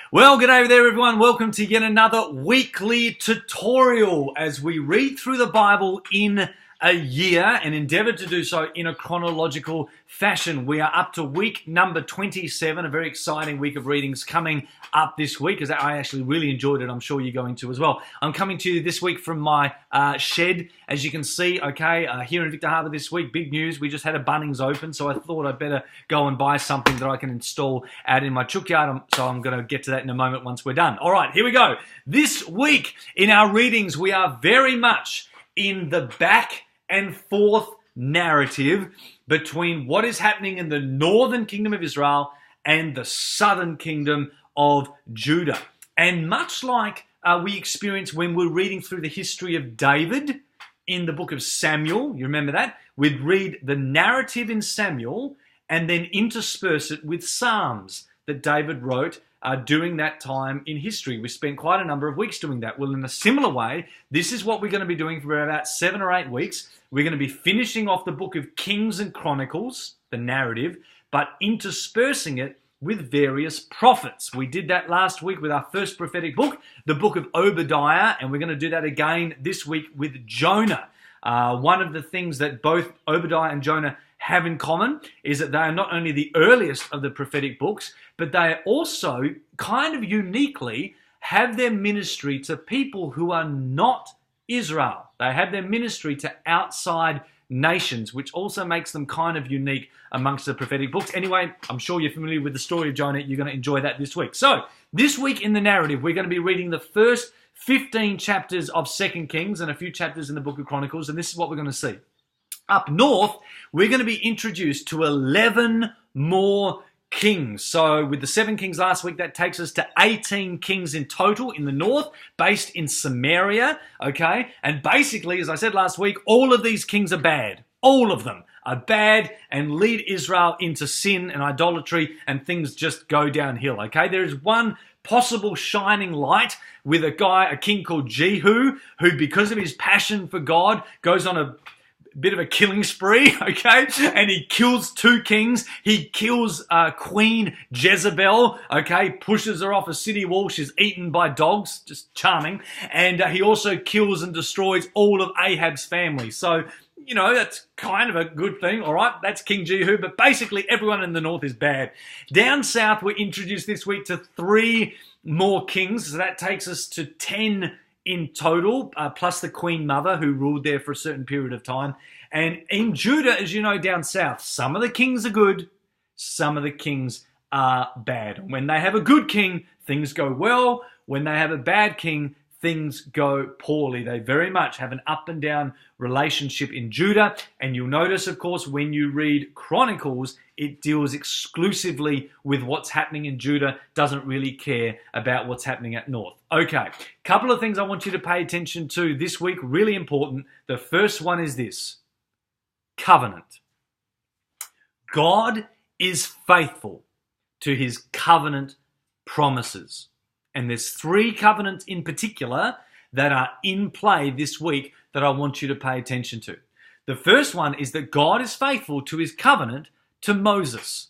Well, good day there, everyone. Welcome to yet another weekly tutorial as we read through the Bible in a year and endeavor to do so in a chronological fashion. We are up to week number 27, a very exciting week of readings coming up this week, as I actually really enjoyed it. I'm sure you're going to as well. I'm coming to you this week from my shed, as you can see, here in Victor Harbor this week. Big news, we just had a Bunnings open, so I thought I'd better go and buy something that I can install out in my chook yard, so I'm going to get to that in a moment once we're done. All right, here we go. This week in our readings, we are very much in the back and forth narrative between what is happening in the northern kingdom of Israel and the southern kingdom of Judah. And much like we experience when we're reading through the history of David in the book of Samuel, you remember that? We'd read the narrative in Samuel and then intersperse it with Psalms that David wrote during that time in history. We spent quite a number of weeks doing that. Well, in a similar way, this is what we're going to be doing for about 7 or 8 weeks. We're going to be finishing off the book of Kings and Chronicles, the narrative, but interspersing it with various prophets. We did that last week with our first prophetic book, the book of Obadiah, and we're going to do that again this week with Jonah. One of the things that both Obadiah and Jonah have in common is that they are not only the earliest of the prophetic books, but they also kind of uniquely have their ministry to people who are not Israel. They have their ministry to outside nations, which also makes them kind of unique amongst the prophetic books. Anyway, I'm sure you're familiar with the story of Jonah. You're going to enjoy that this week. So, this week in the narrative, we're going to be reading the first 15 chapters of 2 Kings and a few chapters in the book of Chronicles, and this is what we're going to see. Up north, we're going to be introduced to 11 more kings. So with the 7 kings last week, that takes us to 18 kings in total in the north, based in Samaria, okay? And basically, as I said last week, all of these kings are bad. All of them are bad and lead Israel into sin and idolatry, and things just go downhill, okay? There is one possible shining light with a king called Jehu, who because of his passion for God goes on a bit of a killing spree, okay? And he kills 2 kings. He kills Queen Jezebel, okay? Pushes her off a city wall. She's eaten by dogs. Just charming. And he also kills and destroys all of Ahab's family. So, you know, that's kind of a good thing, all right? That's King Jehu, but basically everyone in the north is bad. Down south, we're introduced this week to 3 more kings. So that takes us to 10 in total, plus the Queen Mother who ruled there for a certain period of time. And in Judah, as you know, down south, some of the kings are good, some of the kings are bad. When they have a good king, things go well. When they have a bad king, things go poorly. They very much have an up and down relationship in Judah. And you'll notice, of course, when you read Chronicles, it deals exclusively with what's happening in Judah, doesn't really care about what's happening at north. Okay, couple of things I want you to pay attention to this week, really important. The first one is this: covenant. God is faithful to his covenant promises. And there's 3 covenants in particular that are in play this week that I want you to pay attention to. The first one is that God is faithful to his covenant to Moses.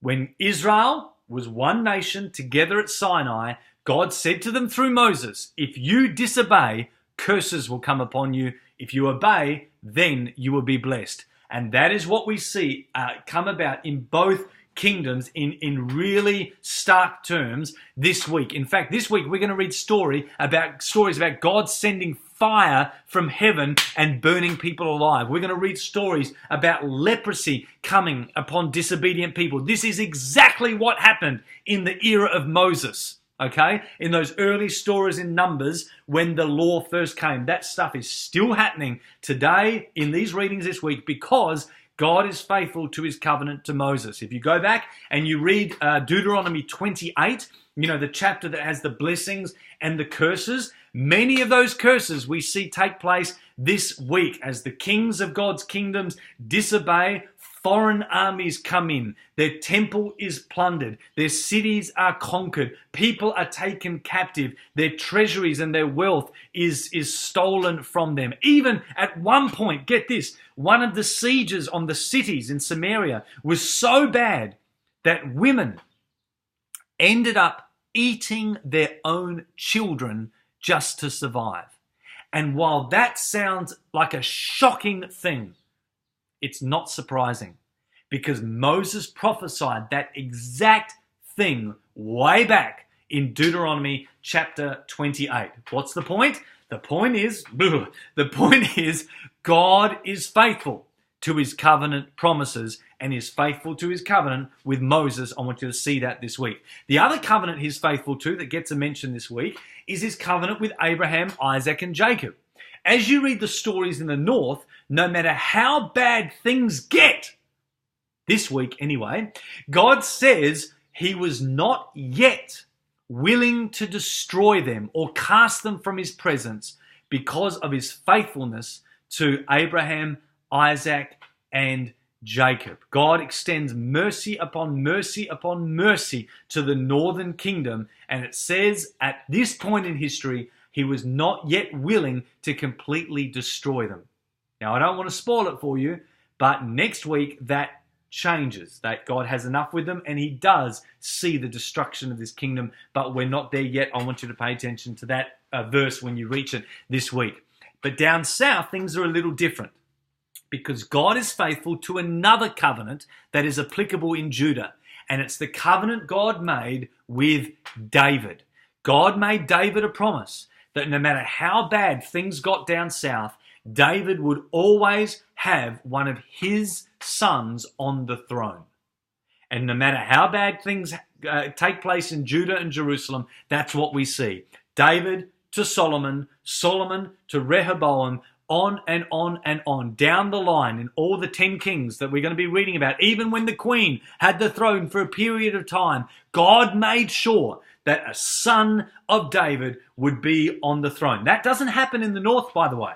When Israel was one nation together at Sinai, God said to them through Moses, if you disobey, curses will come upon you. If you obey, then you will be blessed. And that is what we see come about in both kingdoms in really stark terms this week. In fact, this week we're going to read stories about God sending fire from heaven and burning people alive. We're going to read stories about leprosy coming upon disobedient people. This is exactly what happened in the era of Moses. Okay, in those early stories in Numbers when the law first came. That stuff is still happening today in these readings this week because God is faithful to his covenant to Moses. If you go back and you read Deuteronomy 28, you know, the chapter that has the blessings and the curses, many of those curses we see take place this week as the kings of God's kingdoms disobey. Foreign armies come in. Their temple is plundered. Their cities are conquered. People are taken captive. Their treasuries and their wealth is stolen from them. Even at one point, get this, one of the sieges on the cities in Samaria was so bad that women ended up eating their own children just to survive. And while that sounds like a shocking thing, it's not surprising, because Moses prophesied that exact thing way back in Deuteronomy chapter 28. What's the point? The point is God is faithful to his covenant promises and is faithful to his covenant with Moses. I want you to see that this week. The other covenant he's faithful to that gets a mention this week is his covenant with Abraham, Isaac, and Jacob. As you read the stories in the north, no matter how bad things get, this week anyway, God says he was not yet willing to destroy them or cast them from his presence because of his faithfulness to Abraham, Isaac, and Jacob. God extends mercy upon mercy upon mercy to the northern kingdom, and it says at this point in history, he was not yet willing to completely destroy them. Now, I don't want to spoil it for you, but next week that changes, that God has enough with them and he does see the destruction of this kingdom, but we're not there yet. I want you to pay attention to that verse when you reach it this week. But down south, things are a little different, because God is faithful to another covenant that is applicable in Judah, and it's the covenant God made with David. God made David a promise that no matter how bad things got down south, David would always have one of his sons on the throne. And no matter how bad things take place in Judah and Jerusalem, that's what we see. David to Solomon, Solomon to Rehoboam, on and on and on, down the line in all the 10 kings that we're going to be reading about. Even when the queen had the throne for a period of time, God made sure that a son of David would be on the throne. That doesn't happen in the north, by the way.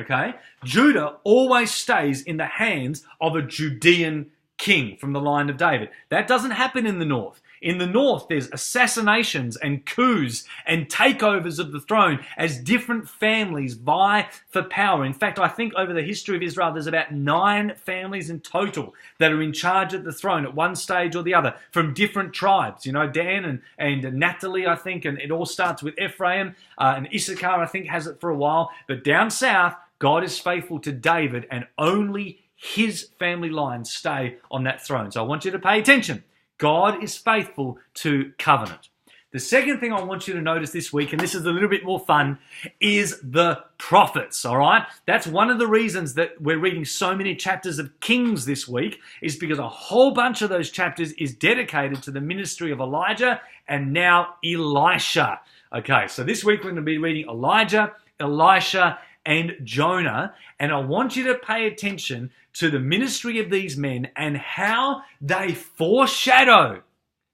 Okay? Judah always stays in the hands of a Judean king from the line of David. That doesn't happen in the north. In the north, there's assassinations and coups and takeovers of the throne as different families vie for power. In fact, I think over the history of Israel, there's about 9 families in total that are in charge of the throne at one stage or the other from different tribes. You know, Dan and Naphtali, I think, and it all starts with Ephraim, and Issachar, I think, has it for a while. But down south, God is faithful to David, and only his family lines stay on that throne. So I want you to pay attention. God is faithful to covenant. The second thing I want you to notice this week, and this is a little bit more fun, is the prophets, all right? That's one of the reasons that we're reading so many chapters of Kings this week, is because a whole bunch of those chapters is dedicated to the ministry of Elijah and now Elisha. Okay, so this week we're going to be reading Elijah, Elisha, and Jonah, and I want you to pay attention to the ministry of these men and how they foreshadow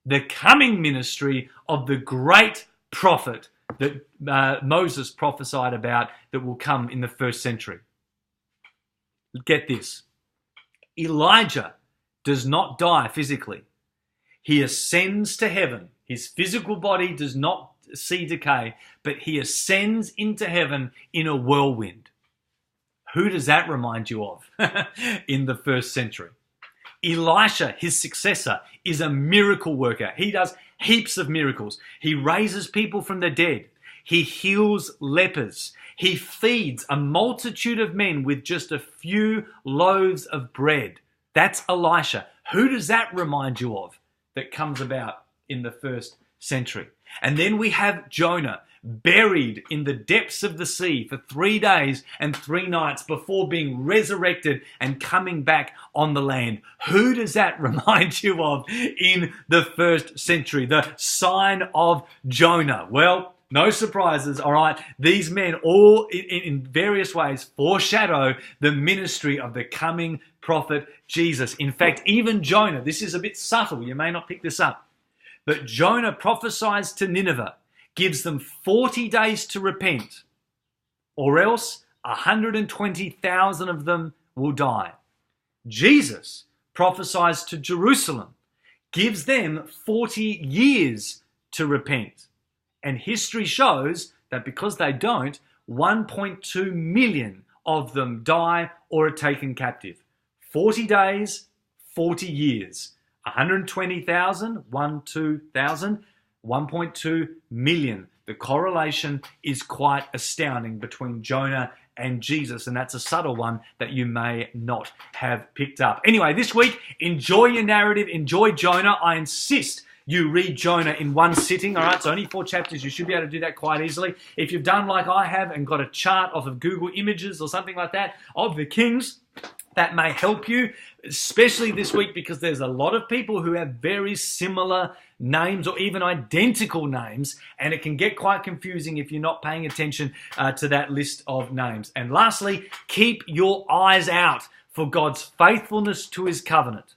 the coming ministry of the great prophet that Moses prophesied about that will come in the first century. Get this. Elijah does not die physically. He ascends to heaven. His physical body does not see decay, but he ascends into heaven in a whirlwind. Who does that remind you of in the first century? Elisha, his successor, is a miracle worker. He does heaps of miracles. He raises people from the dead. He heals lepers. He feeds a multitude of men with just a few loaves of bread. That's Elisha. Who does that remind you of that comes about in the first century? And then we have Jonah, buried in the depths of the sea for 3 days and 3 nights before being resurrected and coming back on the land. Who does that remind you of in the first century? The sign of Jonah. Well, no surprises, all right? These men all in various ways foreshadow the ministry of the coming prophet Jesus. In fact, even Jonah, this is a bit subtle, you may not pick this up, but Jonah prophesies to Nineveh, gives them 40 days to repent, or else 120,000 of them will die. Jesus prophesies to Jerusalem, gives them 40 years to repent. And history shows that because they don't, 1.2 million of them die or are taken captive. 40 days, 40 years. 120,000, 1,000, 1.2 million. The correlation is quite astounding between Jonah and Jesus, and that's a subtle one that you may not have picked up. Anyway, this week, enjoy your narrative, enjoy Jonah. I insist you read Jonah in one sitting, all right? It's only 4 chapters. You should be able to do that quite easily. If you've done like I have and got a chart off of Google Images or something like that of the kings, that may help you, especially this week, because there's a lot of people who have very similar names or even identical names, and it can get quite confusing if you're not paying attention to that list of names. And lastly, keep your eyes out for God's faithfulness to his covenant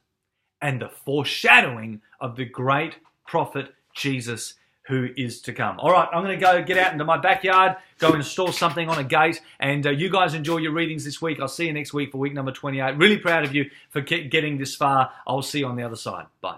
and the foreshadowing of the great prophet Jesus who is to come. All right, I'm going to go get out into my backyard, go install something on a gate, and you guys enjoy your readings this week. I'll see you next week for week number 28. Really proud of you for getting this far. I'll see you on the other side. Bye.